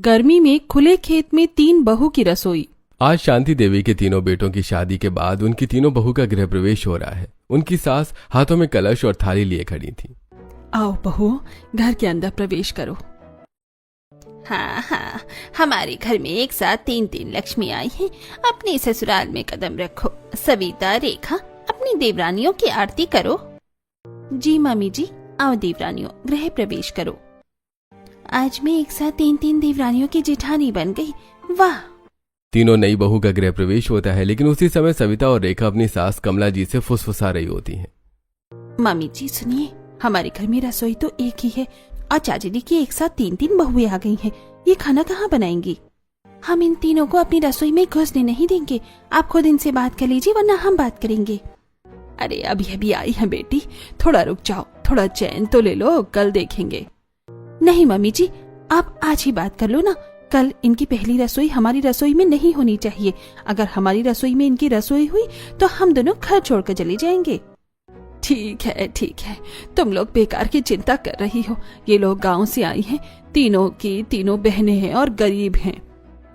गर्मी में खुले खेत में 3 बहू की रसोई। आज शांति देवी के तीनों बेटों की शादी के बाद उनकी तीनों बहू का गृह प्रवेश हो रहा है। उनकी सास हाथों में कलश और थाली लिए खड़ी थी। आओ बहुओं, घर के अंदर प्रवेश करो। हाँ, हमारे घर में एक साथ 3 लक्ष्मी आई हैं। अपने ससुराल में कदम रखो। सविता, रेखा, अपनी देवरानियों की आरती करो। जी मामी जी। आओ देवरानियों, गृह प्रवेश करो। आज मैं एक साथ 3 देवरानियों की जेठानी बन गई। वाह। तीनों नई बहू का गृह प्रवेश होता है, लेकिन उसी समय सविता और रेखा अपनी सास कमला जी से फुसफुसा रही होती हैं। मामी जी सुनिए, हमारे घर में रसोई तो एक ही है और चाची जी की एक साथ 3 बहुएं आ गई हैं। ये खाना कहाँ बनाएंगी? हम इन तीनों को अपनी रसोई में घुसने नहीं देंगे। आप खुद इनसे बात कर लीजिए, वरना हम बात करेंगे। अरे अभी अभी आई है बेटी, थोड़ा रुक जाओ, थोड़ा चैन तो ले लो, कल देखेंगे। नहीं मम्मी जी, आप आज ही बात कर लो ना। कल इनकी पहली रसोई हमारी रसोई में नहीं होनी चाहिए। अगर हमारी रसोई में इनकी रसोई हुई तो हम दोनों घर छोड़कर चले जाएंगे। ठीक है, तुम लोग बेकार की चिंता कर रही हो। ये लोग गांव से आई हैं, तीनों की तीनों बहनें हैं और गरीब हैं।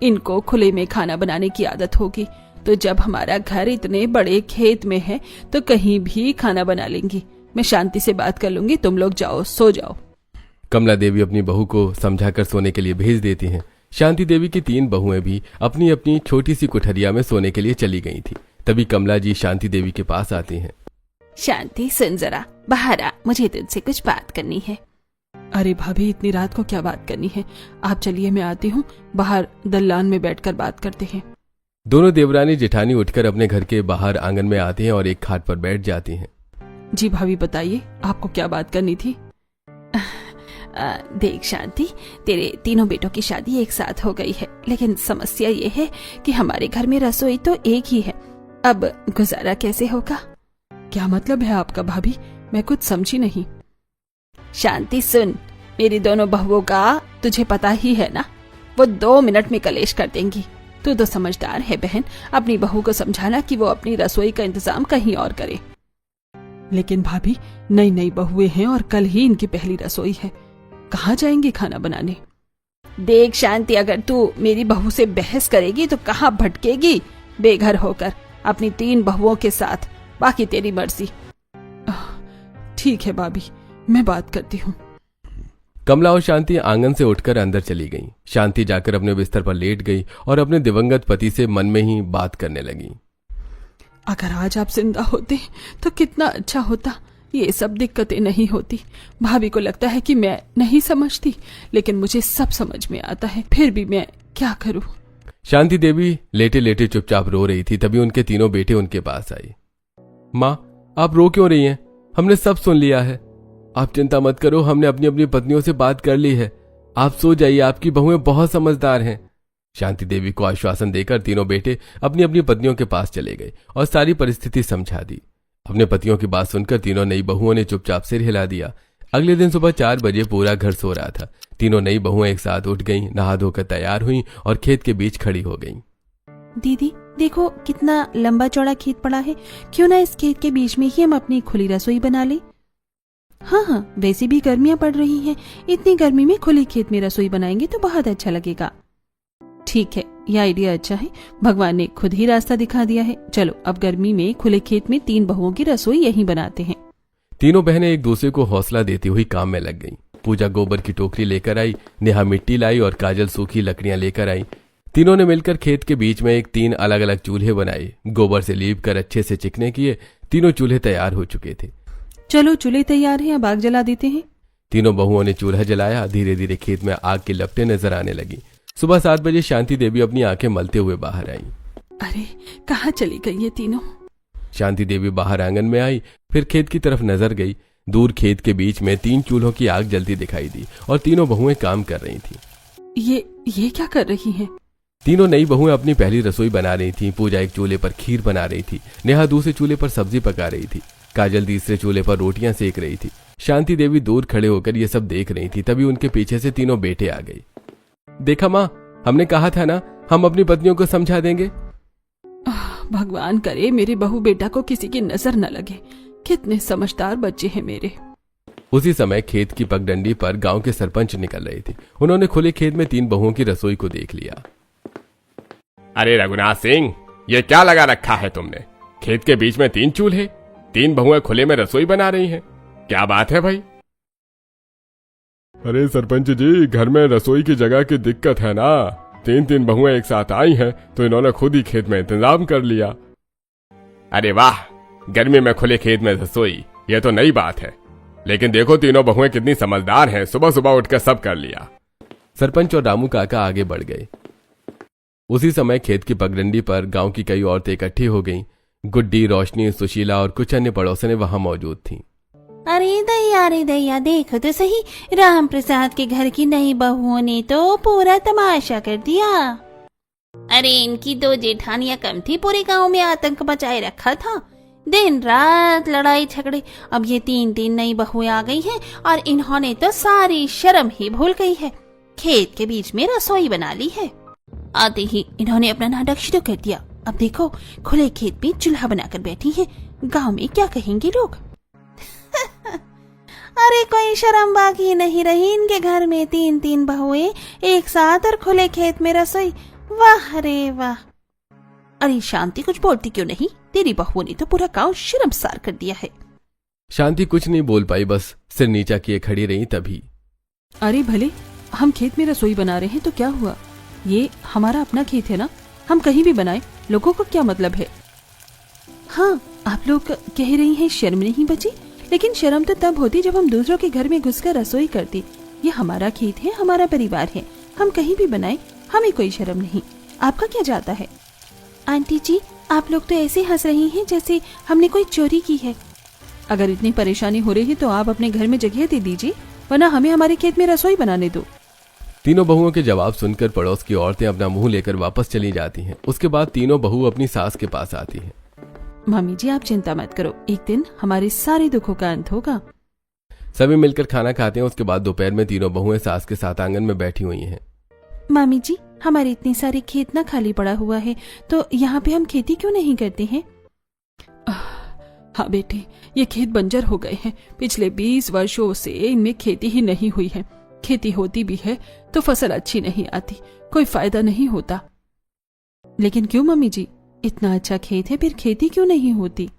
इनको खुले में खाना बनाने की आदत होगी, तो जब हमारा घर इतने बड़े खेत में है तो कहीं भी खाना बना लेंगी। मैं शांति से बात कर लूंगी, तुम लोग जाओ, सो जाओ। कमला देवी अपनी बहू को समझाकर सोने के लिए भेज देती हैं। शांति देवी की 3 बहुएं भी अपनी अपनी छोटी सी कुठरिया में सोने के लिए चली गई थी। तभी कमला जी शांति देवी के पास आती हैं। शांति सुन जरा, बाहर आ, मुझे तुझसे कुछ बात करनी है। अरे भाभी, इतनी रात को क्या बात करनी है? आप चलिए, मैं आती हूँ। बाहर दल्लान में बैठकर बात करते हैं। दोनों देवरानी जेठानी उठकर अपने घर के बाहर आंगन में आती हैं और एक खाट पर बैठ जाती हैं। जी भाभी बताइए, आपको क्या बात करनी थी? देख शांति, तेरे तीनों बेटों की शादी एक साथ हो गई है, लेकिन समस्या ये है कि हमारे घर में रसोई तो एक ही है। अब गुजारा कैसे होगा? क्या मतलब है आपका भाभी? मैं कुछ समझी नहीं। शांति सुन, मेरी दोनों बहुओं का तुझे पता ही है ना, वो 2 मिनट में कलेश कर देंगी। तू तो समझदार है बहन, अपनी बहू को समझाना कि वो अपनी रसोई का इंतजाम कहीं और करे। लेकिन भाभी, नई बहुएं हैं और कल ही इनकी पहली रसोई है, कहाँ जाएंगी खाना बनाने? देख शांति, अगर तू मेरी बहू से बहस करेगी तो कहाँ भटकेगी बेघर होकर अपनी 3 बहुओं के साथ। बाकी तेरी मर्जी। ठीक है भाभी, मैं बात करती हूँ। कमला और शांति आंगन से उठकर अंदर चली गईं। शांति जाकर अपने बिस्तर पर लेट गई और अपने दिवंगत पति से मन में ही बात करने लगी। अगर आज आप जिंदा होते तो कितना अच्छा होता। ये सब दिक्कतें नहीं होती। भाभी को लगता है कि मैं नहीं समझती, लेकिन मुझे सब समझ में आता है। फिर भी मैं क्या करूं? शांति देवी लेटे लेटे चुपचाप रो रही थी। तभी उनके तीनों बेटे उनके पास आए। माँ, आप रो क्यों रही हैं? हमने सब सुन लिया है। आप चिंता मत करो, हमने अपनी अपनी पत्नियों से बात कर ली है। आप सो जाइए, आपकी बहुएं बहुत समझदार हैं। शांति देवी को आश्वासन देकर तीनों बेटे अपनी अपनी पत्नियों के पास चले गए और सारी परिस्थिति समझा दी। अपने पतियों की बात सुनकर तीनों नई बहुओं ने चुपचाप सिर हिला दिया। अगले दिन सुबह 4 बजे पूरा घर सो रहा था। तीनों नई बहुएं एक साथ उठ गईं, नहा धोकर तैयार हुईं और खेत के बीच खड़ी हो गईं। दीदी देखो, कितना लंबा चौड़ा खेत पड़ा है। क्यों ना इस खेत के बीच में ही हम अपनी खुली रसोई बना ले। हाँ, वैसे भी गर्मियां पड़ रही हैं। इतनी गर्मी में खुली खेत में रसोई बनाएंगे तो बहुत अच्छा लगेगा। ठीक है, यह आइडिया अच्छा है। भगवान ने खुद ही रास्ता दिखा दिया है। चलो, अब गर्मी में खुले खेत में 3 बहुओं की रसोई यहीं बनाते हैं। तीनों बहनें एक दूसरे को हौसला देती हुई काम में लग गईं। पूजा गोबर की टोकरी लेकर आई, नेहा मिट्टी लाई और काजल सूखी लकड़ियां लेकर आई। तीनों ने मिलकर खेत के बीच में 3 अलग अलग चूल्हे बनाए। गोबर से लीप कर अच्छे से चिकने किए। तीनों चूल्हे तैयार हो चुके थे। चलो, चूल्हे तैयार हैं, अब आग जला देते हैं। तीनों बहुओं ने चूल्हा जलाया। धीरे धीरे खेत में आग की लपटें नजर आने लगी। सुबह 7 बजे शांति देवी अपनी आंखें मलते हुए बाहर आई। अरे, कहाँ चली गई ये तीनों? शांति देवी बाहर आंगन में आई, फिर खेत की तरफ नजर गई। दूर खेत के बीच में 3 चूल्हों की आग जलती दिखाई दी और तीनों बहुएं काम कर रही थीं। ये क्या कर रही हैं? तीनों नई बहुएं अपनी पहली रसोई बना रही थीं। पूजा एक चूल्हे पर खीर बना रही थी, नेहा दूसरे चूल्हे पर सब्जी पका रही थी, काजल तीसरे चूल्हे पर रोटियां सेक रही थी। शांति देवी दूर खड़े होकर ये सब देख रही थी। तभी उनके पीछे से तीनों बेटे आ गए। देखा माँ, हमने कहा था ना, हम अपनी पत्नियों को समझा देंगे। भगवान करे मेरे बहू बेटा को किसी की नजर न लगे। कितने समझदार बच्चे हैं मेरे। उसी समय खेत की पगडंडी पर गांव के सरपंच निकल रहे थे। उन्होंने खुले खेत में 3 बहुओं की रसोई को देख लिया। अरे रघुनाथ सिंह, ये क्या लगा रखा है तुमने? खेत के बीच में 3 चूल्हे, 3 बहुएं खुले में रसोई बना रही हैं। क्या बात है भाई? अरे सरपंच जी, घर में रसोई की जगह की दिक्कत है ना। 3 बहुएं एक साथ आई हैं तो इन्होंने खुद ही खेत में इंतजाम कर लिया। अरे वाह, गर्मी में खुले खेत में रसोई, ये तो नई बात है। लेकिन देखो तीनों बहुएं कितनी समझदार हैं, सुबह सुबह उठकर सब कर लिया। सरपंच और रामू काका आगे बढ़ गए। उसी समय खेत की पगडंडी पर गांव की कई औरतें इकट्ठी हो गईं। गुड्डी, रोशनी, सुशीला और कुछ अन्य पड़ोसनें वहां मौजूद थीं। अरे दैया देखो तो सही, राम प्रसाद के घर की नई बहुओं ने तो पूरा तमाशा कर दिया। अरे इनकी 2 जेठानियां कम थी, पूरे गांव में आतंक मचाए रखा था। दिन रात लड़ाई झगड़े। अब ये 3 नई बहुएं आ गई हैं और इन्होंने तो सारी शर्म ही भूल गई है। खेत के बीच में रसोई बना ली है। आते ही इन्होंने अपना नाटक शुरू कर दिया। अब देखो, खुले खेत में चूल्हा बनाकर बैठी हैं। गांव में क्या कहेंगे लोग? अरे कोई शर्म बाकी नहीं रही इनके घर में। 3 बहुएं एक साथ और खुले खेत में रसोई। वाह रे वाह। अरे शांति, कुछ बोलती क्यों नहीं? तेरी बहुओं ने तो पूरा गांव शर्मसार कर दिया है। शांति कुछ नहीं बोल पाई, बस सिर नीचा किए खड़ी रही। तभी अरे भले, हम खेत में रसोई बना रहे हैं तो क्या हुआ? ये हमारा अपना खेत है ना, हम कहीं भी बनाए, लोगों को क्या मतलब है? हाँ, आप लोग कह रही हैं शर्म नहीं बची, लेकिन शर्म तो तब होती जब हम दूसरों के घर में घुसकर रसोई करते। ये हमारा खेत है, हमारा परिवार है, हम कहीं भी बनाए, हमें कोई शर्म नहीं। आपका क्या जाता है? आंटी जी, आप लोग तो ऐसे हंस रही हैं जैसे हमने कोई चोरी की है। अगर इतनी परेशानी हो रही है तो आप अपने घर में जगह दे दीजिए, वरना हमें हमारे खेत में रसोई बनाने दो। तीनों बहुओं के जवाब सुनकर पड़ोस की औरतें अपना मुंह लेकर वापस चली जाती हैं। उसके बाद तीनों बहू अपनी सास के पास आती हैं। मामी जी, आप चिंता मत करो, एक दिन हमारे सारे दुखों का अंत होगा। सभी मिलकर खाना खाते हैं। उसके बाद दोपहर में तीनों बहुएं सास के साथ आंगन में बैठी हुई हैं। मामी जी, हमारे इतने सारे खेत ना खाली पड़ा हुआ है, तो यहाँ पे हम खेती क्यों नहीं करते हैं? हाँ बेटी, ये खेत बंजर हो गए हैं। पिछले 20 वर्षों से इनमें खेती ही नहीं हुई है। खेती होती भी है तो फसल अच्छी नहीं आती, कोई फायदा नहीं होता। लेकिन क्यों मम्मी जी, इतना अच्छा खेत है, फिर खेती क्यों नहीं होती?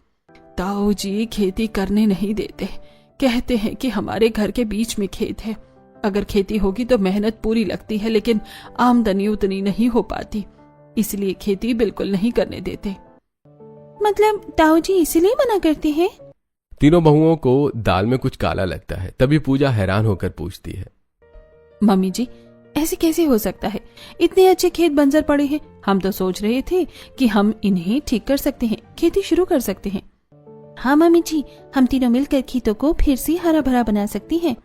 ताऊ जी खेती करने नहीं देते, कहते हैं कि हमारे घर के बीच में खेत है, अगर खेती होगी तो मेहनत पूरी लगती है, लेकिन आमदनी उतनी नहीं हो पाती, इसलिए खेती बिल्कुल नहीं करने देते। मतलब ताऊ जी इसीलिए मना करते हैं? तीनों बहुओं को दाल में कुछ काला लगता है। तभी पूजा हैरान होकर पूछती है, मम्मी जी ऐसे कैसे हो सकता है? इतने अच्छे खेत बंजर पड़े हैं, हम तो सोच रहे थे कि हम इन्हें ठीक कर सकते हैं, खेती शुरू कर सकते हैं। हाँ मम्मी जी, हम तीनों मिलकर खेतों को फिर से हरा भरा बना सकती हैं।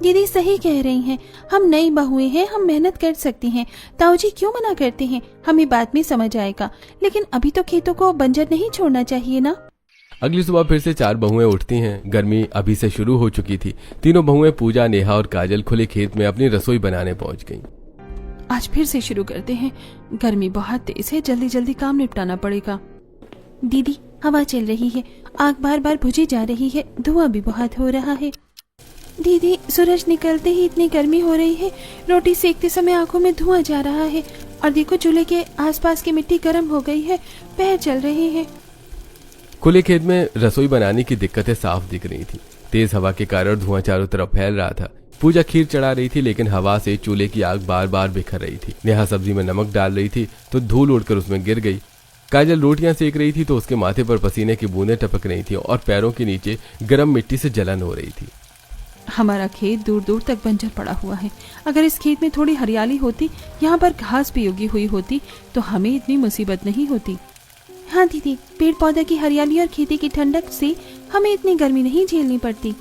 दीदी सही कह रही हैं, हम नई बहुएं हैं, हम मेहनत कर सकती हैं। ताऊ जी क्यों मना करते हैं? हमें बाद में समझ आएगा, लेकिन अभी तो खेतों को बंजर नहीं छोड़ना चाहिए ना। अगली सुबह फिर से 4 बहुएं उठती हैं। गर्मी अभी से शुरू हो चुकी थी। तीनों बहुएं पूजा, नेहा और काजल खुले खेत में अपनी रसोई बनाने पहुंच गईं। आज फिर से शुरू करते हैं, गर्मी बहुत तेज है, जल्दी जल्दी काम निपटाना पड़ेगा। दीदी हवा चल रही है, आग बार बार बुझी जा रही है, धुआं भी बहुत हो रहा है। दीदी सूरज निकलते ही इतनी गर्मी हो रही है, रोटी सेकते समय आंखों में धुआं जा रहा है, और देखो चूल्हे के आसपास की मिट्टी गर्म हो गई है, पैर चल रहे हैं। खुले खेत में रसोई बनाने की दिक्कतें साफ दिख रही थी। तेज हवा के कारण धुआं चारों तरफ फैल रहा था। पूजा खीर चढ़ा रही थी, लेकिन हवा से चूल्हे की आग बार बार बिखर रही थी। नेहा सब्जी में नमक डाल रही थी तो धूल उड़कर उसमें गिर गई। काजल रोटियां सेक रही थी तो उसके माथे पर पसीने की बूंदें टपक रही थी और पैरों के नीचे गर्म मिट्टी से जलन हो रही थी। हमारा खेत दूर दूर तक बंजर पड़ा हुआ है। अगर इस खेत में थोड़ी हरियाली होती, यहाँ पर घास भी उगी हुई होती, तो हमें इतनी मुसीबत नहीं होती। हाँ दीदी, पेड़ पौधे की हरियाली और खेती की ठंडक से हमें इतनी गर्मी नहीं झेलनी पड़ती।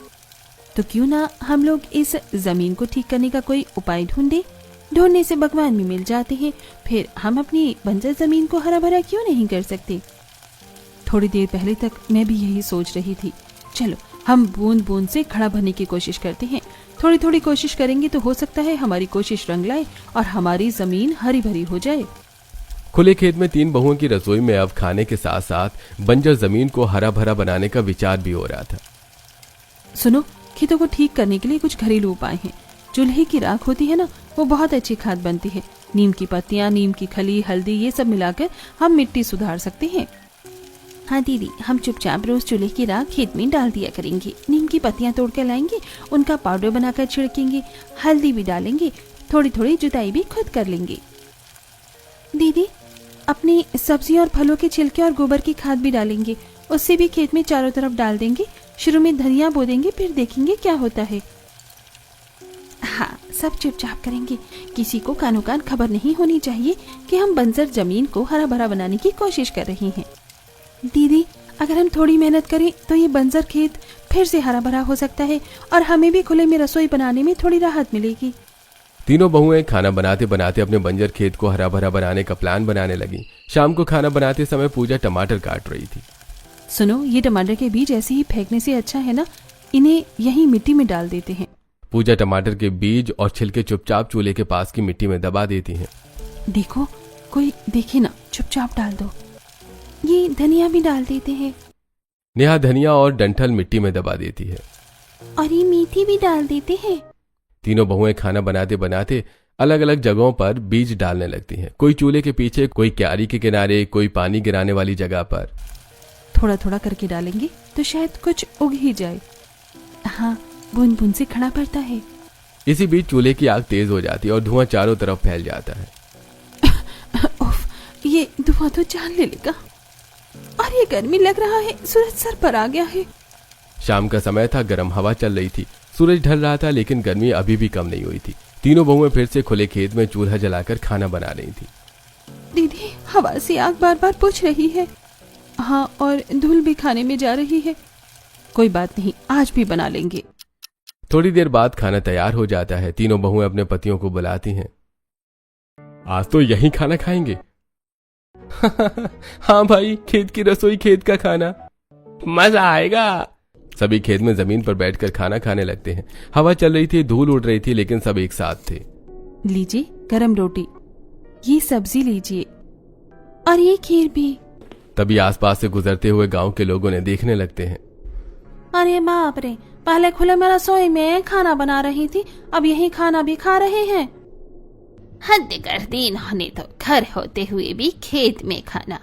तो क्यों ना हम लोग इस जमीन को ठीक करने का कोई उपाय ढूंढे। ढूंढने से भगवान भी मिल जाते हैं, फिर हम अपनी बंजर जमीन को हरा भरा क्यों नहीं कर सकते। थोड़ी देर पहले तक मैं भी यही सोच रही थी। चलो हम बूंद बूंद से खड़ा भरने की कोशिश करते हैं। थोड़ी थोड़ी कोशिश करेंगे तो हो सकता है हमारी कोशिश रंग लाए और हमारी जमीन हरी भरी हो जाए। खुले खेत में 3 बहुओं की रसोई में अब खाने के साथ साथ बंजर जमीन को हरा भरा बनाने का विचार भी हो रहा था। सुनो, खेतों को ठीक करने के लिए कुछ घरेलू उपाय हैं। चूल्हे की राख होती है ना, वो बहुत अच्छी खाद बनती है। नीम की पत्तियां, नीम की खली, हल्दी, ये सब मिलाकर हम मिट्टी सुधार सकते हैं। हाँ दीदी, हम चुपचाप रोज चूल्हे की राख खेत में डाल दिया करेंगे। नीम की पत्तियां तोड़ कर लाएंगे, उनका पाउडर बनाकर छिड़केंगे, हल्दी भी डालेंगे, थोड़ी थोड़ी जुताई भी खुद कर लेंगे। दीदी, अपनी सब्जी और फलों के छिलके और गोबर की खाद भी डालेंगे, उससे भी खेत में चारों तरफ डाल देंगे। शुरू में धनिया बो देंगे, फिर देखेंगे क्या होता है। हाँ, सब चुपचाप करेंगे, किसी को कानो कान खबर नहीं होनी चाहिए कि हम बंजर जमीन को हरा भरा बनाने की कोशिश कर रहे हैं। दीदी, अगर हम थोड़ी मेहनत करें तो ये बंजर खेत फिर से हरा भरा हो सकता है और हमें भी खुले में रसोई बनाने में थोड़ी राहत मिलेगी। तीनों बहुएं खाना बनाते बनाते अपने बंजर खेत को हरा भरा बनाने का प्लान बनाने लगी। शाम को खाना बनाते समय पूजा टमाटर काट रही थी। सुनो, ये टमाटर के बीज ऐसे ही फेंकने से अच्छा है ना, इन्हें यहीं मिट्टी में डाल देते हैं। पूजा टमाटर के बीज और छिलके चुपचाप चूल्हे के पास की मिट्टी में दबा देती हैं। देखो, कोई देखे ना, चुपचाप डाल दो। ये धनिया भी डाल देते हैं। नेहा धनिया और डंठल मिट्टी में दबा देती है। और ये मेथी भी डाल देते हैं। तीनों बहुएं खाना बनाते बनाते अलग अलग जगहों पर बीज डालने लगती हैं। कोई चूल्हे के पीछे, कोई क्यारी के किनारे, कोई पानी गिराने वाली जगह पर। थोड़ा थोड़ा करके डालेंगे तो शायद कुछ उग ही जाए। हाँ, बूंद बूंद से खड़ा पड़ता है। इसी बीच चूल्हे की आग तेज हो जाती है और धुआं चारों तरफ फैल जाता है। उफ, ये धुआं तो जान ले लेगा। और ये गर्मी लग रहा है, सूरज सर पर आ गया है। शाम का समय था, गर्म हवा चल रही थी, सूरज ढल रहा था, लेकिन गर्मी अभी भी कम नहीं हुई थी। तीनों बहुएं फिर से खुले खेत में चूल्हा जलाकर खाना बना रही थी। दीदी, हवा से आग बार बार बुझ रही है। हाँ, और धूल भी खाने में जा रही है। कोई बात नहीं, आज भी बना लेंगे। थोड़ी देर बाद खाना तैयार हो जाता है। तीनों बहुएं अपने पतियों को बुलाती हैं। आज तो यही खाना खाएंगे। हाँ भाई, खेत की रसोई, खेत का खाना, मजा आएगा। सभी खेत में जमीन पर बैठकर खाना खाने लगते हैं। हवा चल रही थी, धूल उड़ रही थी, लेकिन सब एक साथ थे। लीजिए गरम रोटी, ये सब्जी लीजिए, और ये खीर भी। तभी आसपास से गुजरते हुए गांव के लोगों ने देखने लगते हैं। अरे बाप रे, पहले खुले में रसोई में खाना बना रही थी, अब यही खाना भी खा रहे हैं। हद कर दी इन्होंने तो, घर होते हुए भी खेत में खाना।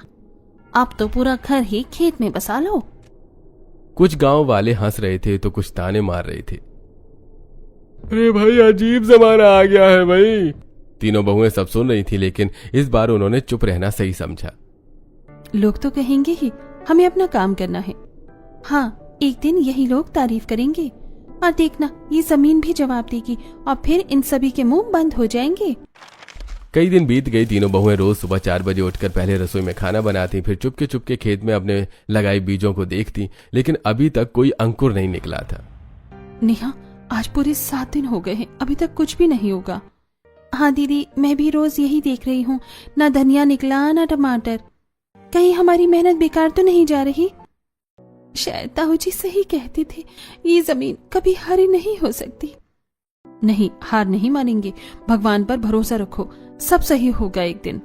अब तो पूरा घर ही खेत में बसा लो। कुछ गांव वाले हंस रहे थे तो कुछ ताने मार रहे थे। अरे भाई, अजीब जमाना आ गया है भाई। तीनों बहुएं सब सुन रही थी, लेकिन इस बार उन्होंने चुप रहना सही समझा। लोग तो कहेंगे ही, हमें अपना काम करना है। हाँ, एक दिन यही लोग तारीफ करेंगे, और देखना ये जमीन भी जवाब देगी, और फिर इन सभी के मुंह बंद हो जाएंगे। कई दिन बीत गई। तीनों बहुएं रोज सुबह 4 बजे उठकर पहले रसोई में खाना बनाती, फिर चुपके चुपके खेत में अपने लगाई बीजों को देखती, लेकिन अभी तक कोई अंकुर नहीं निकला था। नेहा, आज पूरे 7 दिन हो गए हैं, अभी तक कुछ भी नहीं होगा। हाँ दीदी, मैं भी रोज यही देख रही हूँ, ना धनिया निकला ना टमाटर। कहीं हमारी मेहनत बेकार तो नहीं जा रही? शायद ताऊ जी सही कहते थे, ये जमीन कभी हरी नहीं हो सकती। नहीं, हार नहीं मानेंगे, भगवान पर भरोसा रखो, सब सही होगा एक दिन।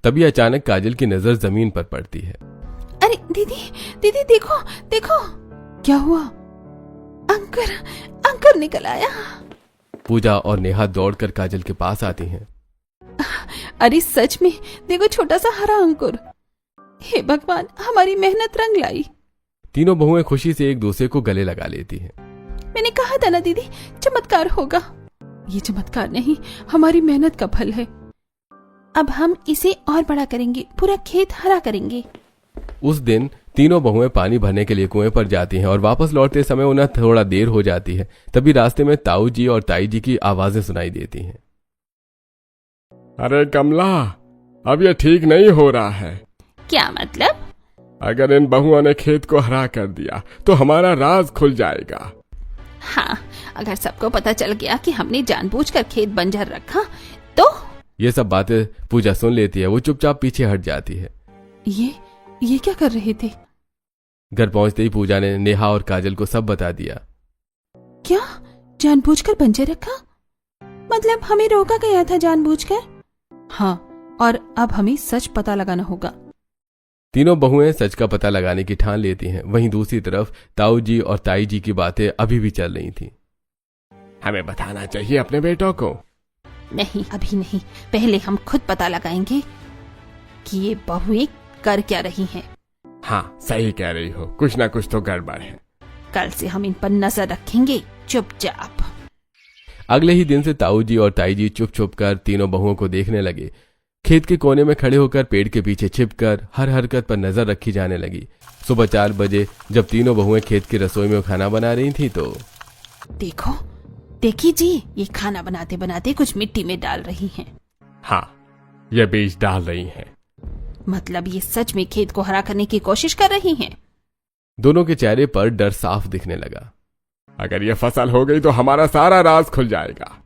तभी अचानक काजल की नजर जमीन पर पड़ती है। अरे दीदी, दीदी देखो देखो। क्या हुआ? अंकुर, अंकुर निकल आया। पूजा और नेहा दौड़कर काजल के पास आती हैं। अरे सच में, देखो छोटा सा हरा अंकुर। हे भगवान, हमारी मेहनत रंग लाई। तीनों बहुएं खुशी से एक दूसरे को गले लगा लेती हैं। मैंने कहा था ना दीदी, चमत्कार होगा। ये चमत्कार नहीं, हमारी मेहनत का फल है। अब हम इसे और बड़ा करेंगे, पूरा खेत हरा करेंगे। उस दिन तीनों बहुएं पानी भरने के लिए कुएं पर जाती हैं और वापस लौटते समय उन्हें थोड़ा देर हो जाती है। तभी रास्ते में ताऊ जी और ताई जी की आवाजें सुनाई देती हैं। अरे कमला, अब ये ठीक नहीं हो रहा है। क्या मतलब? अगर इन बहुओं ने खेत को हरा कर दिया तो हमारा राज खुल जाएगा। हाँ, अगर सबको पता चल गया कि हमने जानबूझकर खेत बंजर रखा तो। ये सब बातें पूजा सुन लेती है। वो चुपचाप पीछे हट जाती है। ये क्या कर रहे थे? घर पहुंचते ही पूजा ने नेहा और काजल को सब बता दिया। क्या जानबूझकर बंजर रखा? मतलब हमें रोका गया था जानबूझकर? हाँ, और अब हमें सच पता लगाना होगा। तीनों बहुएं सच का पता लगाने की ठान लेती हैं। वहीं दूसरी तरफ ताऊ जी और ताई जी की बातें अभी भी चल रही थीं। हमें बताना चाहिए अपने बेटों को। नहीं, अभी नहीं, पहले हम खुद पता लगाएंगे कि ये बहुएं कर क्या रही हैं। हाँ, सही कह रही हो, कुछ ना कुछ तो गड़बड़ है। कल से हम इन पर नजर रखेंगे चुपचाप। अगले ही दिन से ताऊ जी और ताई जी चुप चुप कर तीनों बहुओं को देखने लगे। खेत के कोने में खड़े होकर पेड़ के पीछे छिपकर हर हरकत पर नजर रखी जाने लगी। सुबह 4 बजे जब तीनों बहुएं खेत की रसोई में खाना बना रही थी तो देखो, देखी जी, ये खाना बनाते बनाते कुछ मिट्टी में डाल रही हैं। हाँ, ये बीज डाल रही हैं। मतलब ये सच में खेत को हरा करने की कोशिश कर रही हैं। दोनों के चेहरे पर डर साफ दिखने लगा। अगर ये फसल हो गई तो हमारा सारा राज खुल जाएगा।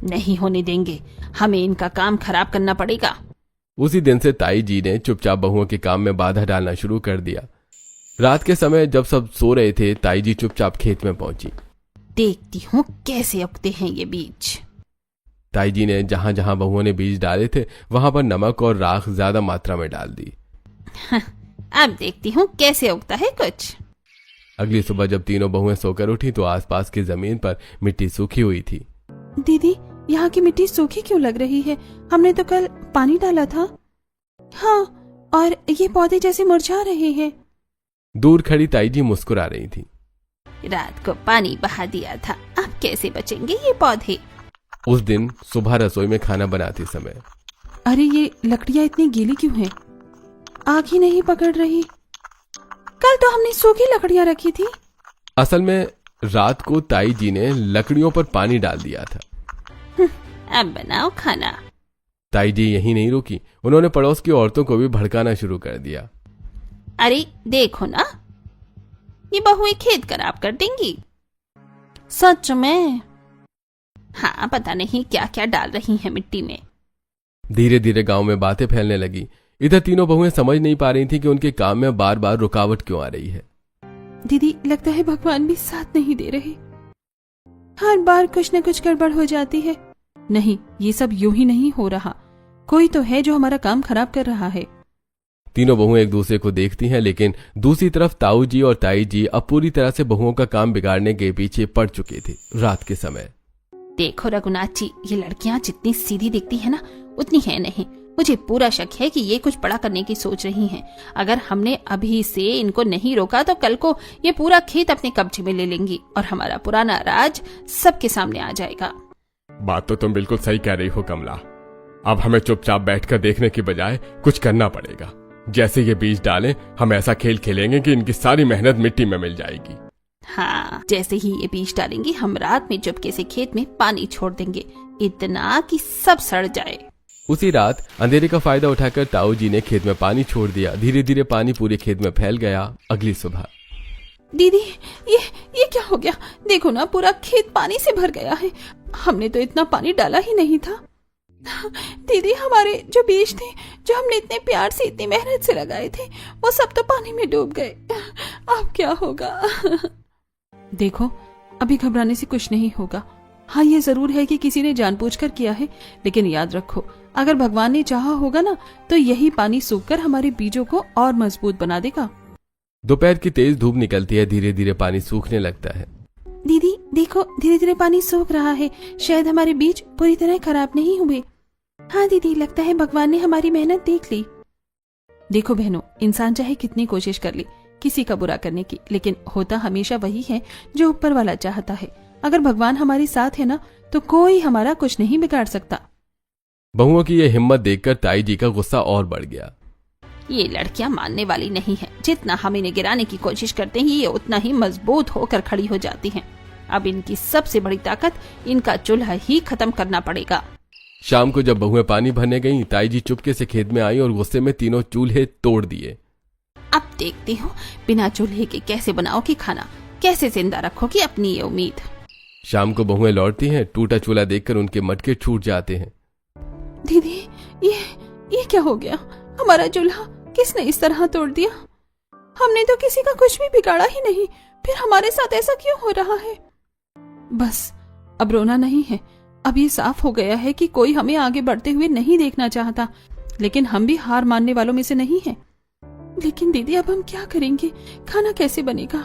नहीं होने देंगे, हमें इनका काम खराब करना पड़ेगा। उसी दिन से ताई जी ने चुपचाप बहुओं के काम में बाधा डालना शुरू कर दिया। रात के समय जब सब सो रहे थे, ताई जी चुपचाप खेत में पहुंची। देखती हूँ कैसे उगते हैं ये बीज। ताई जी ने जहां जहां बहुओं ने बीज डाले थे वहां पर नमक और राख ज्यादा मात्रा में डाल दी। अब देखती हूँ कैसे उगता है कुछ। अगली सुबह जब तीनों बहुएं सोकर उठी तो आसपास की जमीन पर मिट्टी सूखी हुई थी। दीदी, यहाँ की मिट्टी सूखी क्यों लग रही है? हमने तो कल पानी डाला था। हाँ, और ये पौधे जैसे मुरझा रहे हैं। दूर खड़ी ताई जी मुस्कुरा रही थी। रात को पानी बहा दिया था, अब कैसे बचेंगे ये पौधे? उस दिन सुबह रसोई में खाना बनाते समय अरे ये लकड़ियाँ इतनी गीली क्यों हैं? आग ही नहीं पकड़ रही। कल तो हमने सूखी लकड़ियाँ रखी थी। असल में रात को ताई जी ने लकड़ियों पर पानी डाल दिया था। अब बनाओ खाना। ताई जी यहीं नहीं रुकी, उन्होंने पड़ोस की औरतों को भी भड़काना शुरू कर दिया। अरे देखो ना, ये बहुएं खेत खराब कर देंगी। सच में? हाँ, पता नहीं क्या क्या डाल रही हैं मिट्टी में। धीरे धीरे गांव में बातें फैलने लगी। इधर तीनों बहुएं समझ नहीं पा रही थी कि उनके काम में बार बार रुकावट क्यों आ रही है। दीदी, लगता है भगवान भी साथ नहीं दे रहे। हर बार कुछ न कुछ गड़बड़ हो जाती है। नहीं, ये सब यूं ही नहीं हो रहा। कोई तो है जो हमारा काम खराब कर रहा है। तीनों बहुएं एक दूसरे को देखती हैं, लेकिन दूसरी तरफ ताऊ जी और ताई जी अब पूरी तरह से बहुओं का काम बिगाड़ने के पीछे पड़ चुके थे। रात के समय देखो रघुनाथ जी, ये लड़कियां जितनी सीधी दिखती है ना, उतनी है नहीं। मुझे पूरा शक है कि ये कुछ बड़ा करने की सोच रही हैं। अगर हमने अभी से इनको नहीं रोका तो कल को ये पूरा खेत अपने कब्जे में ले लेंगी और हमारा पुराना राज सबके सामने आ जाएगा। बात तो तुम बिल्कुल सही कह रही हो कमला। अब हमें चुपचाप बैठकर देखने की बजाय कुछ करना पड़ेगा। जैसे ये बीज डालें, हम ऐसा खेल खेलेंगे कि इनकी सारी मेहनत मिट्टी में मिल जाएगी। हाँ, जैसे ही ये बीज डालेंगे, हम रात में चुपके से खेत में पानी छोड़ देंगे, इतना कि सब सड़ जाए। उसी रात अंधेरे का फायदा उठाकर ताऊ जी ने खेत में पानी छोड़ दिया। धीरे धीरे पानी पूरे खेत में फैल गया। अगली सुबह दीदी, ये क्या हो गया? देखो ना, पूरा खेत पानी से भर गया है। हमने तो इतना पानी डाला ही नहीं था। दीदी, हमारे जो बीज थे, जो हमने इतने प्यार से इतनी मेहनत से लगाए थे, वो सब तो पानी में डूब गए। अब क्या होगा? देखो, अभी घबराने से कुछ नहीं होगा। हाँ, ये जरूर है कि किसी ने जानबूझकर किया है, लेकिन याद रखो, अगर भगवान ने चाहा होगा ना, तो यही पानी सूखकर हमारे बीजों को और मजबूत बना देगा। दोपहर की तेज धूप निकलती है। धीरे धीरे पानी सूखने लगता है। दीदी देखो, धीरे धीरे पानी सूख रहा है। शायद हमारे बीज पूरी तरह खराब नहीं हुए। हाँ दीदी, लगता है भगवान ने हमारी मेहनत देख ली। देखो बहनों, इंसान चाहे कितनी कोशिश कर ले किसी का बुरा करने की, लेकिन होता हमेशा वही है जो ऊपर वाला चाहता है। अगर भगवान हमारे साथ है ना, तो कोई हमारा कुछ नहीं बिगाड़ सकता। बहुओं की यह हिम्मत देखकर ताई जी का गुस्सा और बढ़ गया। ये लड़कियां मानने वाली नहीं है। जितना हम इन्हें गिराने की कोशिश करते हैं, ये उतना ही मजबूत होकर खड़ी हो जाती हैं। अब इनकी सबसे बड़ी ताकत इनका चूल्हा ही खत्म करना पड़ेगा। शाम को जब बहुएं पानी भरने गईं, ताई जी चुपके से खेत में आई और गुस्से में तीनों चूल्हे तोड़ दिए। अब देखती हूँ बिना चूल्हे के कैसे बनाओगी खाना, कैसे जिंदा रखोगी अपनी ये उम्मीद। शाम को बहुएं लौटती हैं। टूटा चूल्हा देखकर उनके मटके छूट जाते हैं। दीदी, ये क्या हो गया? हमारा चूल्हा किसने इस तरह तोड़ दिया? हमने तो किसी का कुछ भी बिगाड़ा ही नहीं, फिर हमारे साथ ऐसा क्यों हो रहा है? बस अब रोना नहीं है। अब ये साफ हो गया है कि कोई हमें आगे बढ़ते हुए नहीं देखना चाहता, लेकिन हम भी हार मानने वालों में से नहीं हैं। लेकिन दीदी अब हम क्या करेंगे, खाना कैसे बनेगा?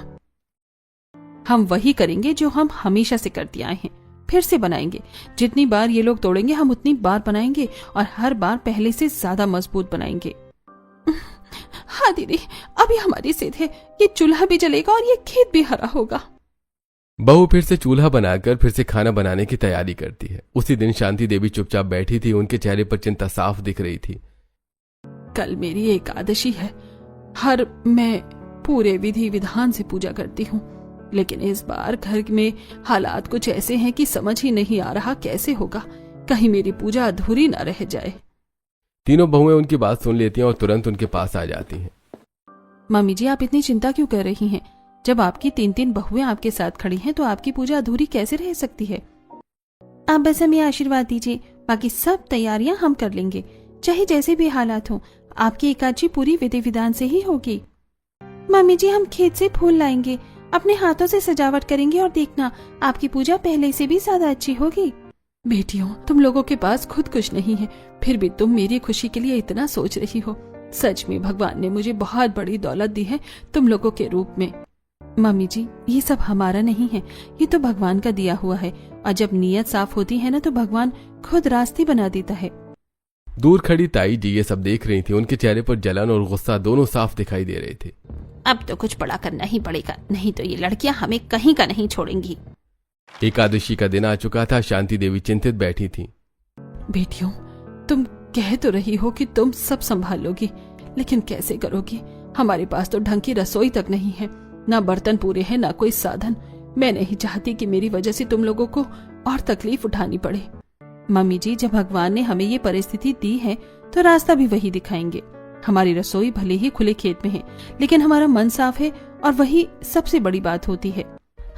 हम वही करेंगे जो हम हमेशा से करते आए हैं, फिर से बनाएंगे। जितनी बार ये लोग तोड़ेंगे हम उतनी बार बनाएंगे और हर बार पहले से ज्यादा मजबूत बनाएंगे। हाँ दीदी, अभी हमारी जिद है, ये चूल्हा भी जलेगा और ये खेत भी हरा होगा। बहू फिर से चूल्हा बनाकर फिर से खाना बनाने की तैयारी करती है। उसी दिन शांति देवी चुपचाप बैठी थी, उनके चेहरे पर चिंता साफ दिख रही थी। कल मेरी एकादशी है, मैं पूरे विधि विधान से पूजा करती हूँ, लेकिन इस बार घर में हालात कुछ ऐसे हैं कि समझ ही नहीं आ रहा कैसे होगा, कहीं मेरी पूजा अधूरी ना रह जाए। तीनों बहुएं उनकी बात सुन लेती हैं और तुरंत उनके पास आ जाती हैं। मम्मी जी, आप इतनी चिंता क्यों कर रही हैं? जब आपकी 3 बहुएं आपके साथ खड़ी हैं तो आपकी पूजा अधूरी कैसे रह सकती है? आप बस हमें आशीर्वाद दीजिए, बाकी सब तैयारियां हम कर लेंगे, चाहे जैसे भी हालात हो। आपकी एकादशी पूरी विधि विधान से ही होगी। मम्मी जी, हम खेत से फूल लाएंगे, अपने हाथों से सजावट करेंगे और देखना आपकी पूजा पहले से भी ज्यादा अच्छी होगी। बेटियों, तुम लोगों के पास खुद कुछ नहीं है, फिर भी तुम मेरी खुशी के लिए इतना सोच रही हो। सच में भगवान ने मुझे बहुत बड़ी दौलत दी है तुम लोगों के रूप में। मम्मी जी, ये सब हमारा नहीं है, ये तो भगवान का दिया हुआ है, और जब नीयत साफ होती है ना तो भगवान खुद रास्ते बना देता है। दूर खड़ी ताई जी ये सब देख रही थी। उनके चेहरे पर जलन और गुस्सा दोनों साफ दिखाई दे रहे थे। अब तो कुछ बड़ा करना ही पड़ेगा, नहीं तो ये लड़कियां हमें कहीं का नहीं छोड़ेंगी। एकादशी का दिन आ चुका था। शांति देवी चिंतित बैठी थी। बेटियों, तुम कह तो रही हो कि तुम सब संभाल लोगी, लेकिन कैसे करोगी? हमारे पास तो ढंग की रसोई तक नहीं है, ना बर्तन पूरे हैं, ना कोई साधन। मैं नहीं चाहती कि मेरी वजह से तुम लोगों को और तकलीफ उठानी पड़े। मम्मी जी, जब भगवान ने हमें ये परिस्थिति दी है तो रास्ता भी वही दिखाएंगे। हमारी रसोई भले ही खुले खेत में है, लेकिन हमारा मन साफ है और वही सबसे बड़ी बात होती है।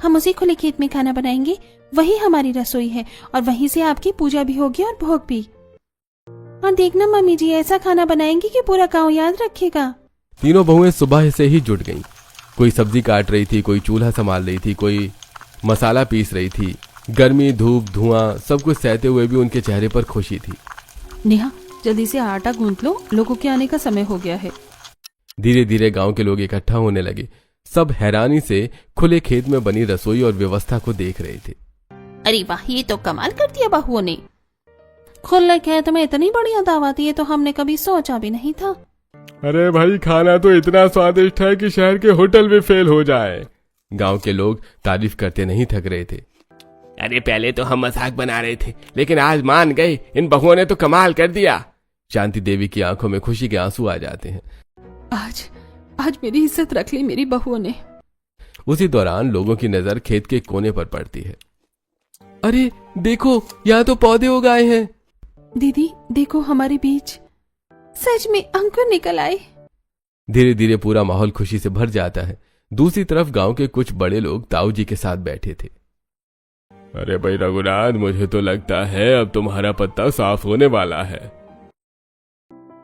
हम उसी खुले खेत में खाना बनाएंगे, वही हमारी रसोई है, और वहीं से आपकी पूजा भी होगी और भोग भी। और देखना मम्मी जी, ऐसा खाना बनाएंगे कि पूरा गांव याद रखेगा। तीनों बहुएं सुबह से ही जुट गईं। कोई सब्जी काट रही थी, कोई चूल्हा संभाल रही थी, कोई मसाला पीस रही थी। गर्मी, धूप, धुआं सब कुछ सहते हुए भी उनके चेहरे पर खुशी थी। नेहा, जल्दी से आटा गूंथ लो, लोगों के आने का समय हो गया है। धीरे धीरे गांव के लोग इकट्ठा होने लगे। सब हैरानी से खुले खेत में बनी रसोई और व्यवस्था को देख रहे थे। अरे वाह, ये तो कमाल कर दिया बहुओं ने। खुले खेत में इतनी बढ़िया दावत, ये तो हमने कभी सोचा भी नहीं था। अरे भाई, खाना तो इतना स्वादिष्ट है कि शहर के होटल भी फेल हो जाए। गांव के लोग तारीफ करते नहीं थक रहे थे। अरे पहले तो हम मजाक बना रहे थे, लेकिन आज मान गए, इन बहुओं ने तो कमाल कर दिया। शांति देवी की आंखों में खुशी के आंसू आ जाते हैं। आज मेरी इज्जत रख ली मेरी बहुओं ने। उसी दौरान लोगों की नजर खेत के कोने पर पड़ती है। अरे देखो, यहाँ तो पौधे उगाए हैं। दीदी देखो, हमारे बीच सच में अंकुर निकल आए। धीरे धीरे पूरा माहौल खुशी से भर जाता है। दूसरी तरफ गांव के कुछ बड़े लोग ताऊ जी के साथ बैठे थे। अरे भाई रघुनाथ, मुझे तो लगता है अब तुम्हारा पत्ता साफ होने वाला है।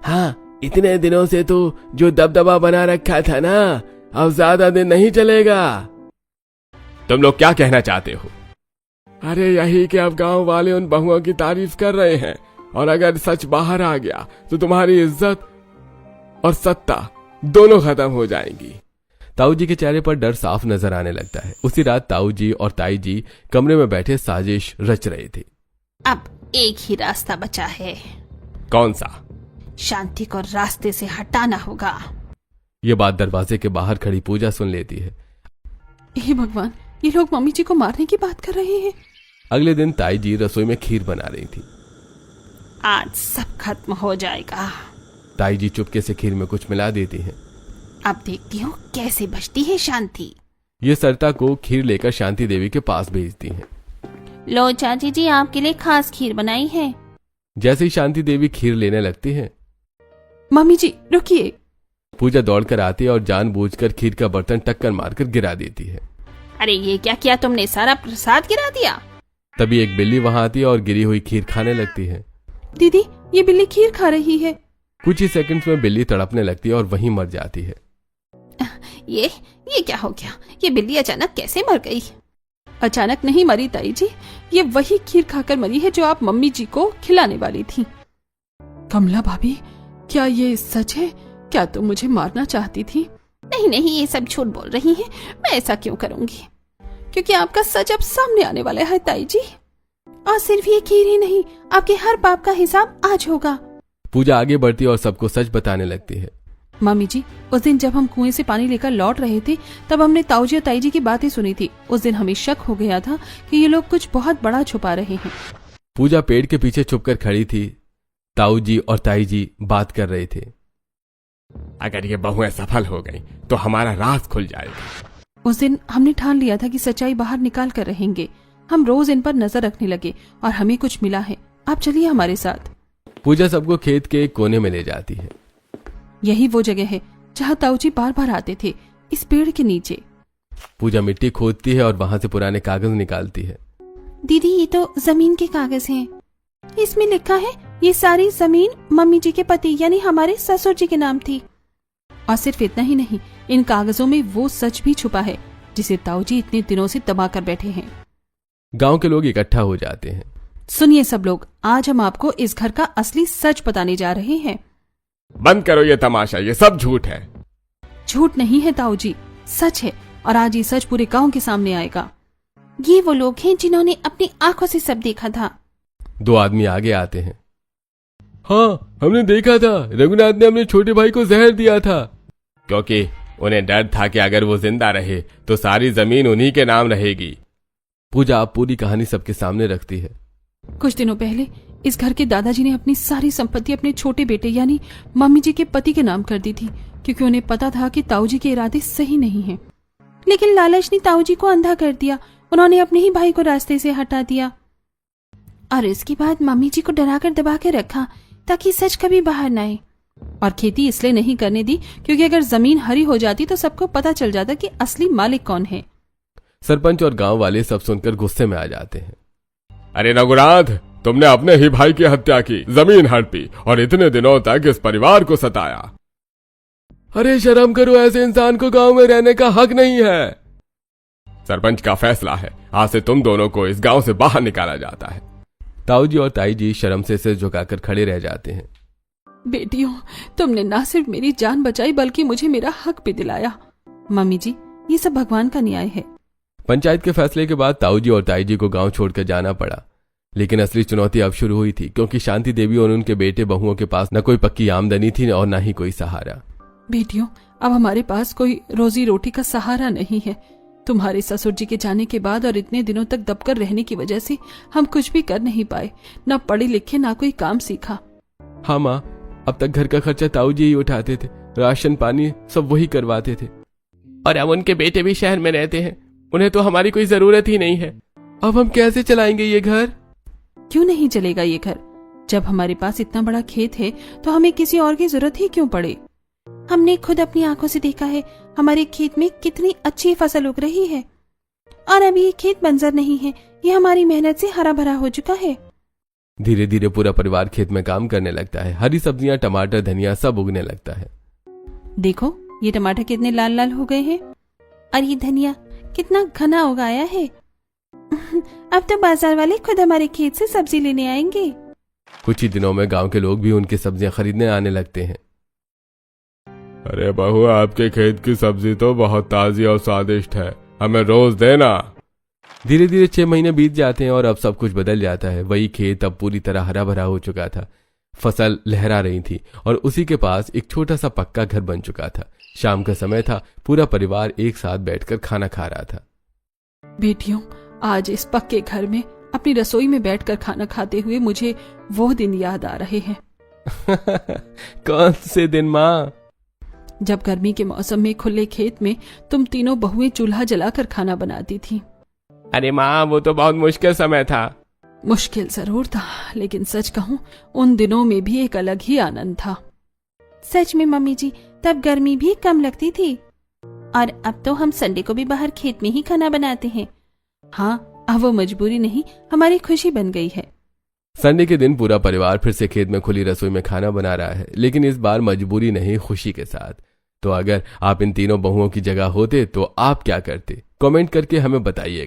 हाँ, इतने दिनों से तो जो दबदबा बना रखा था ना, अब ज्यादा दिन नहीं चलेगा। तुम लोग क्या कहना चाहते हो? अरे यही कि अब गांव वाले उन बहुओं की तारीफ कर रहे हैं, और अगर सच बाहर आ गया तो तुम्हारी इज्जत और सत्ता दोनों खत्म हो जाएंगी। ताऊ जी के चेहरे पर डर साफ नजर आने लगता है। उसी रात ताऊ जी और ताई जी कमरे में बैठे साजिश रच रहे थे। अब एक ही रास्ता बचा है। कौन सा? शांति को रास्ते से हटाना होगा। ये बात दरवाजे के बाहर खड़ी पूजा सुन लेती है। हे भगवान, ये लोग मम्मी जी को मारने की बात कर रहे हैं। अगले दिन ताई जी रसोई में खीर बना रही थी। आज सब खत्म हो जाएगा। ताई जी चुपके से खीर में कुछ मिला देती हैं। अब देखती हूँ कैसे बचती है शांति। ये सरता को खीर लेकर शांति देवी के पास भेजती हैं। लो चाची जी, आपके लिए खास खीर बनाई है। जैसे ही शांति देवी खीर लेने लगती है, मम्मी जी रुकिए। पूजा दौड़कर आती है और जानबूझकर खीर का बर्तन टक्कर मारकर गिरा देती है। अरे ये क्या किया तुमने, सारा प्रसाद गिरा दिया। तभी एक बिल्ली वहां आती है और गिरी हुई खीर खाने लगती है। दीदी, ये बिल्ली खीर खा रही है। कुछ ही सेकंड्स में बिल्ली तड़पने लगती है और वहीं मर जाती है। ये क्या हो गया? ये बिल्ली अचानक कैसे मर गई? अचानक नहीं मरी ताई जी, ये वही खीर खाकर मरी है जो आप मम्मी जी को खिलाने वाली थी। कमला भाभी, क्या ये सच है क्या तुम मुझे मारना चाहती थी? नहीं नहीं, ये सब झूठ बोल रही हैं। मैं ऐसा क्यों करूंगी? क्योंकि आपका सच अब सामने आने वाला है ताई जी। और सिर्फ ये खीर ही नहीं, आपके हर पाप का हिसाब आज होगा। पूजा आगे बढ़ती और सबको सच बताने लगती है। मम्मी जी, उस दिन जब हम कुएं से पानी लेकर लौट रहे थे तब हमने ताऊजी और ताई जी की बातें सुनी थी। उस दिन हमें शक हो गया था कि ये लोग कुछ बहुत बड़ा छुपा रहे हैं। पूजा पेड़ के पीछे छुपकर खड़ी थी। ताऊ जी और ताई जी बात कर रहे थे। अगर ये बहुएं सफल हो गई तो हमारा राज खुल जाएगा। उस दिन हमने ठान लिया था कि सच्चाई बाहर निकाल कर रहेंगे। हम रोज इन पर नजर रखने लगे और हमें कुछ मिला है। आप चलिए हमारे साथ। पूजा सबको खेत के एक कोने में ले जाती है। यही वो जगह है जहाँ ताऊजी बार बार आते थे, इस पेड़ के नीचे। पूजा मिट्टी खोदती है और वहां से पुराने कागज निकालती है। दीदी, ये तो जमीन के कागज हैं। इसमें लिखा है ये सारी जमीन मम्मी जी के पति यानी हमारे ससुर जी के नाम थी। और सिर्फ इतना ही नहीं, इन कागजों में वो सच भी छुपा है जिसे ताऊजी इतने दिनों से दबा कर बैठे हैं। गांव के लोग इकट्ठा हो जाते हैं। सुनिए सब लोग, आज हम आपको इस घर का असली सच बताने जा रहे हैं। बंद करो ये तमाशा, ये सब झूठ है। झूठ नहीं है ताऊजी, सच है। और आज ये सच पूरे गांव के सामने आएगा। ये वो लोग हैं जिन्होंने अपनी आंखों से सब देखा था। दो आदमी आगे आते हैं। हाँ, हमने देखा था। रघुनाथ ने अपने छोटे भाई को जहर दिया था। क्योंकि उन्हें डर था कि अगर वो जिंदा रहे तो सारी जमीन उन्हीं के नाम रहेगी। पूजा आप पूरी कहानी सबके सामने रखती है। कुछ दिनों पहले इस घर के दादाजी ने अपनी सारी संपत्ति अपने छोटे बेटे यानी मम्मी जी के पति के नाम कर दी थी, क्योंकि उन्हें पता था कि ताऊजी के इरादे सही नहीं हैं। लेकिन लालच ने ताऊजी को अंधा कर दिया। उन्होंने अपने ही भाई को रास्ते से हटा दिया और इसके बाद मम्मी जी को डराकर दबा के रखा ताकि सच कभी बाहर न आए। और खेती इसलिए नहीं करने दी क्योंकि अगर जमीन हरी हो जाती तो सबको पता चल जाता कि असली मालिक कौन है। सरपंच और गांव वाले सब सुनकर गुस्से में आ जाते हैं। अरे रघुनाथ, तुमने अपने ही भाई की हत्या की, जमीन हड़पी और इतने दिनों तक इस परिवार को सताया। अरे शर्म करो, ऐसे इंसान को गांव में रहने का हक नहीं है। सरपंच का फैसला है, आज से तुम दोनों को इस गांव से बाहर निकाला जाता है। ताऊजी और ताई जी शर्म से सिर झुकाकर खड़े रह जाते हैं। बेटियों, तुमने ना सिर्फ मेरी जान बचाई बल्कि मुझे मेरा हक भी दिलाया। मम्मी जी, ये सब भगवान का न्याय है। पंचायत के फैसले के बाद ताऊजी और ताई जी को गांव छोड़कर जाना पड़ा। लेकिन असली चुनौती अब शुरू हुई थी, क्योंकि शांति देवी और उनके बेटे बहुओं के पास न कोई पक्की आमदनी थी और न ही कोई सहारा। बेटियों, अब हमारे पास कोई रोजी रोटी का सहारा नहीं है। तुम्हारे ससुर जी के जाने के बाद और इतने दिनों तक दबकर रहने की वजह से हम कुछ भी कर नहीं पाए। न पढ़े लिखे, ना कोई काम सीखा। हाँ माँ, अब तक घर का खर्चा ताऊजी ही उठाते थे, राशन पानी सब वही करवाते थे। और अब उनके बेटे भी शहर में रहते हैं, उन्हें तो हमारी कोई जरूरत ही नहीं है। अब हम कैसे चलाएंगे ये घर? क्यों नहीं चलेगा ये घर? जब हमारे पास इतना बड़ा खेत है तो हमें किसी और की जरूरत ही क्यों पड़े? हमने खुद अपनी आंखों से देखा है हमारे खेत में कितनी अच्छी फसल उग रही है और अभी ये खेत बंजर नहीं है, ये हमारी मेहनत से हरा भरा हो चुका है। धीरे धीरे पूरा परिवार खेत में काम करने लगता है। हरी सब्जियां, टमाटर, धनिया सब उगने लगता है। देखो, ये टमाटर कितने लाल लाल हो गए हैं और ये धनिया कितना घना उगाया है। अब तो बाजार वाले खुद हमारे खेत से सब्जी लेने आएंगे। कुछ ही दिनों में गांव के लोग भी उनकी सब्जियां खरीदने आने लगते हैं। अरे बहू, आपके खेत की सब्जी तो बहुत ताजी और स्वादिष्ट है, हमें रोज देना। धीरे धीरे 6 महीने बीत जाते हैं और अब सब कुछ बदल जाता है। वही खेत अब पूरी तरह हरा भरा हो चुका था। फसल लहरा रही थी और उसी के पास एक छोटा सा पक्का घर बन चुका था। शाम का समय था, पूरा परिवार एक साथ बैठकर खाना खा रहा था। बेटियों, आज इस पक्के घर में अपनी रसोई में बैठकर खाना खाते हुए मुझे वो दिन याद आ रहे हैं। कौन से दिन माँ? जब गर्मी के मौसम में खुले खेत में तुम तीनों बहुएं चूल्हा जलाकर खाना बनाती थी। अरे माँ, वो तो बहुत मुश्किल समय था। मुश्किल जरूर था, लेकिन सच कहूँ उन दिनों में भी एक अलग ही आनंद था। सच में मम्मी जी, तब गर्मी भी कम लगती थी और अब तो हम संडे को भी बाहर खेत में ही खाना बनाते हैं। हाँ, अब वो मजबूरी नहीं, हमारी खुशी बन गई है। संडे के दिन पूरा परिवार फिर से खेत में खुली रसोई में खाना बना रहा है, लेकिन इस बार मजबूरी नहीं, खुशी के साथ। तो अगर आप इन तीनों बहुओं की जगह होते तो आप क्या करते? कमेंट करके हमें बताइएगा।